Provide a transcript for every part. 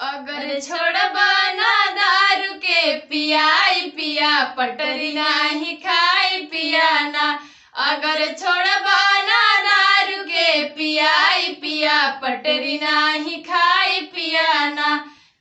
अगर छोड़बा ना दारू के पियाई पिया पटरी नाही खाई पिया ना। अगर छोड़बा ना दारू के पियाई पिया पटरी नाही खाई पिया ना।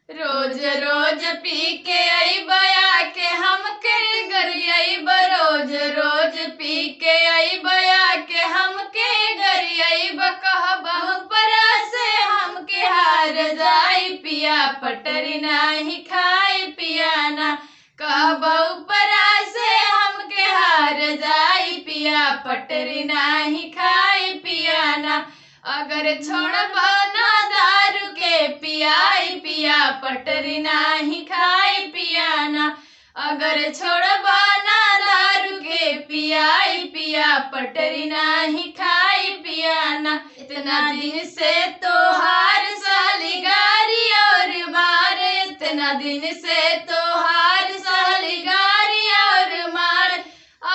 रोज रोज पी के आई बया के हम के गरियाईब, रोज रोज पी के आई बया के हम के गरियाईब। कहबहु परा से हम के हार जाई पिया पटरी नाही खाई पिया ना। कहबहु परा से हम के हार जाई पिया पटरी नाही खाई पिया ना। अगर छोड़बा ना दारू के पियाई पिया पटरी नाही खाई पिया ना। अगर छोड़बा ना दारू के पियाई पिया पटरी नाही खाई पिया ना। इतना दिन से तोहार साली गारी और मारे, इतना दिन से तोहार साली गारी और मारे।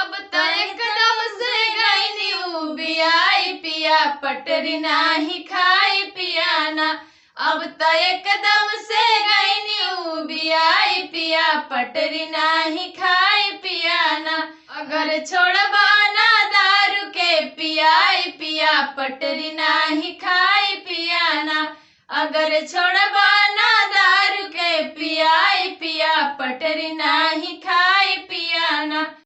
अब तो एकदम से गईनी उबियाई पिया पटरी नाही खाई पिया ना। अब तो एकदम से गईनी उबियाई पिया पटरी नाही खाई पिया ना। अगर छोड़बा ना दारू के पियाई पिया पटरी नाही खाई पिया ना। अगर छोड़बा ना दारू के पियाई पिया पटरी नाही खाई